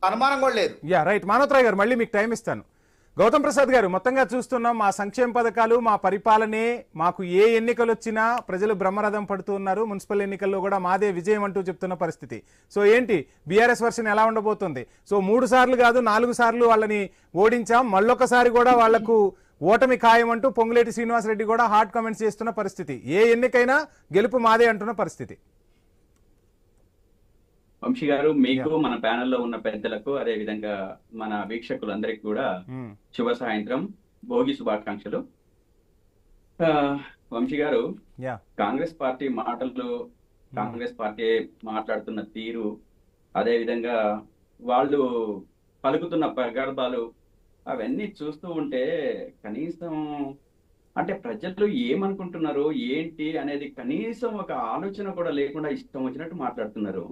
అనుమానం కూడా లేదు. రైట్ మానవరాయ్ గారు, మళ్ళీ మీకు టైం ఇస్తాను. గౌతమ్ ప్రసాద్ గారు, మొత్తంగా చూస్తున్నాం మా సంక్షేమ పథకాలు, మా పరిపాలనే, మాకు ఏ ఎన్నికలు వచ్చినా ప్రజలు బ్రహ్మరథం పడుతూ ఉన్నారు, మున్సిపల్ ఎన్నికల్లో కూడా మాదే విజయం అంటూ చెప్తున్న పరిస్థితి. సో ఏంటి బీఆర్ఎస్ వర్షన్ ఎలా ఉండబోతుంది? సో 3 సార్లు కాదు 4 సార్లు వాళ్ళని ఓడించాం, మళ్ళొకసారి కూడా వాళ్లకు ఓటమి ఖాయం అంటూ పొంగులేటి శ్రీనివాసరెడ్డి కూడా హాట్ కామెంట్స్ చేస్తున్న పరిస్థితి. ఏ ఎన్నికైనా గెలుపు మాదే అంటున్న పరిస్థితి. వంశీ గారు, మీకు మన ప్యానెల్లో ఉన్న పెద్దలకు అదే విధంగా మన వీక్షకులందరికీ కూడా శుభ సాయంత్రం, భోగి శుభాకాంక్షలు. వంశీ గారు, కాంగ్రెస్ పార్టీ మాటలు, కాంగ్రెస్ పార్టీ మాట్లాడుతున్న తీరు, అదే విధంగా వాళ్ళు పలుకుతున్న ప్రగల్భాలు అవన్నీ చూస్తూ ఉంటే కనీసం అంటే ప్రజలు ఏమనుకుంటున్నారు ఏంటి అనేది కనీసం ఒక ఆలోచన కూడా లేకుండా ఇష్టం వచ్చినట్టు మాట్లాడుతున్నారు.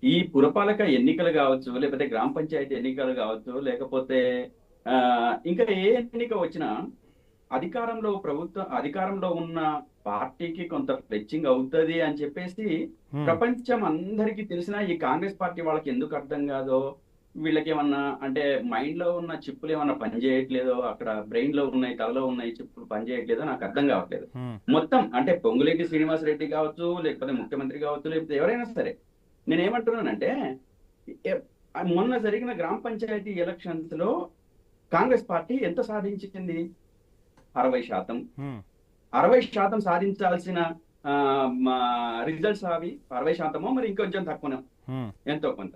ఈ పురపాలక ఎన్నికలు కావచ్చు, లేకపోతే గ్రామ పంచాయతీ ఎన్నికలు కావచ్చు, లేకపోతే ఇంకా ఏ ఎన్నిక వచ్చినా అధికారంలో ఉన్న పార్టీకి కొంత ఫ్లెచ్చింగ్ అవుతుంది అని చెప్పేసి ప్రపంచం అందరికీ తెలిసిన ఈ కాంగ్రెస్ పార్టీ వాళ్ళకి ఎందుకు అర్థం కాదో, వీళ్ళకి ఏమన్నా అంటే మైండ్ లో ఉన్న చిప్పులు ఏమన్నా పనిచేయట్లేదో, అక్కడ బ్రెయిన్ లో ఉన్నాయి, తలలో ఉన్నాయి చిప్పులు పనిచేయట్లేదో నాకు అర్థం కావట్లేదు. మొత్తం అంటే పొంగులేటి శ్రీనివాసరెడ్డి కావచ్చు, లేకపోతే ముఖ్యమంత్రి కావచ్చు, లేకపోతే ఎవరైనా సరే, నేనేమంటున్నానంటే మొన్న జరిగిన గ్రామ పంచాయతీ ఎలక్షన్స్ లో కాంగ్రెస్ పార్టీ ఎంత సాధించింది? 60%. 60% సాధించాల్సిన రిజల్ట్స్ అవి 60% మరి ఇంకొంచెం తక్కువనే, ఎంతో కొంత.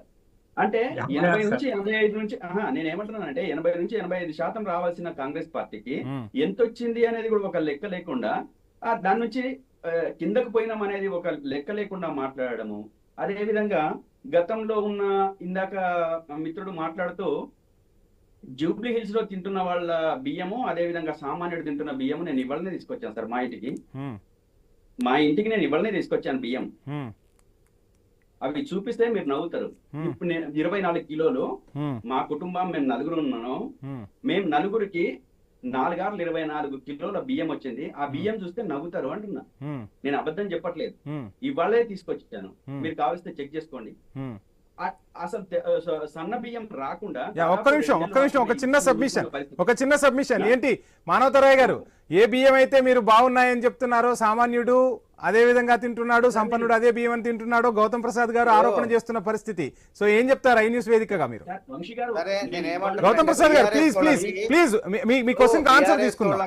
అంటే 80 నుంచి 85 నుంచి నేనేమంటున్నానంటే 80 నుంచి 85% రావాల్సిన కాంగ్రెస్ పార్టీకి ఎంత వచ్చింది అనేది కూడా ఒక లెక్క లేకుండా, దాని నుంచి కిందకు పోయినాం అనేది ఒక లెక్క లేకుండా మాట్లాడము. అదే విధంగా గతంలో ఉన్న, ఇందాక మిత్రుడు మాట్లాడుతూ జూబ్లీ హిల్స్ లో తింటున్న వాళ్ళ బియ్యము, అదే విధంగా సామాన్యుడు తింటున్న బియ్యము నేను ఇవాళనే తీసుకొచ్చాను సార్ మా ఇంటికి నేను ఇవాళనే తీసుకొచ్చాను బియ్యం. అవి చూపిస్తే మీరు నవ్వుతారు. ఇప్పుడు నేను 24 కిలోలు, మా కుటుంబం మేము 4 ఉన్నాను, మేము 4కి 4 24 కిలోల బియ్యం వచ్చింది. ఆ బియ్యం చూస్తే నవ్వుతారు అంటున్నా, నేను అబద్ధం చెప్పట్లేదు. ఇవాళే తీసుకొచ్చాను, మీరు కావలిస్తే చెక్ చేసుకోండి. అసలు సన్న బియ్యం రాకుండా ఒక్క నిమిషం ఒక చిన్న సబ్మిషన్ ఏంటి మానవరాయ్ గారు, ఏ బియ్యం అయితే మీరు బాగున్నాయని చెప్తున్నారో, సామాన్యుడు అదే విధంగా తింటున్నాడు, సంపన్నుడు అదే బియ్యం అని తింటున్నాడు, గౌతమ్ ప్రసాద్ గారు ఆరోపణ చేస్తున్న పరిస్థితి. సో ఏం చెప్తారు ఐ న్యూస్ వేదికగా మీరు? గౌతమ్ ప్రసాద్ గారు ప్లీజ్ మీ క్వశ్చన్ ఆన్సర్ తీసుకుందాం.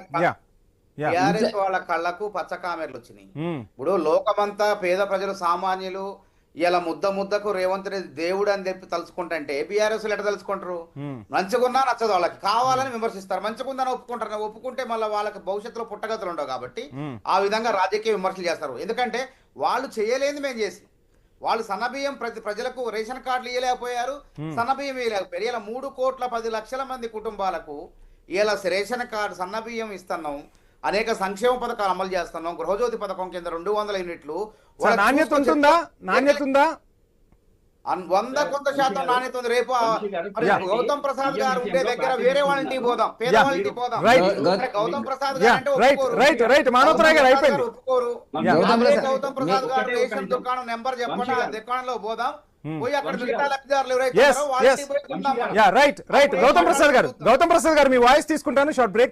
టిఆర్ఎస్ వాళ్ళ కళ్ళకు పచ్చ కామెర్లు వచ్చినాయి. ఇప్పుడు లోకమంతా పేద ప్రజలు, సామాన్యులు ఇలా ముద్దకు రేవంత్ రెడ్డి దేవుడు అని చెప్పి తలుచుకుంటే బీఆర్ఎస్ ఎట్లా తలుచుకుంటారు? మంచిగున్నా నచ్చదు, వాళ్ళకి కావాలని విమర్శిస్తారు. మంచిగుందని ఒప్పుకుంటారు, ఒప్పుకుంటే మళ్ళీ వాళ్ళకి భవిష్యత్తులో పుట్టగతులు ఉండవు కాబట్టి ఆ విధంగా రాజకీయ విమర్శలు చేస్తారు. ఎందుకంటే వాళ్ళు చేయలేని మేము చేసి, వాళ్ళు సన్నబియ్యం ప్రజలకు రేషన్ కార్డులు ఇవ్వలేకపోయారు, సన్నబియ్యం ఇవ్వలేకపోయారు. ఇలా 3,10,00,000 మంది కుటుంబాలకు ఇలా రేషన్ కార్డు సన్నబియ్యం ఇస్తున్నాం, అనేక సంక్షేమ పథకాలు అమలు చేస్తున్నాం. గృహజ్యోతి పథకం కింద 200 యూనిట్లు. నాణ్యత ఉందా? 100% నాణ్యత ఉంది. రేపు గౌతమ్ ప్రసాద్ గారు ఉండే దగ్గర వేరే వాళ్ళ ఇంటికి పోదాం, పేదవాళ్ళ ఇంటికి పోదాం. గౌతమ్ ప్రసాద్ గారు అంటే ఒప్పుకోరు. గౌతమ్ ప్రసాద్ గారు రేషన్ దుకాణం నెంబర్ చెప్పండి, ఆ దుకాణంలో పోదాం, పోయి అక్కడ మిగతా లబ్ధిదారులు ఎవరైతే గౌతమ్ ప్రసాద్ గారు మీ వాయిస్ తీసుకుంటాను, షార్ట్ బ్రేక్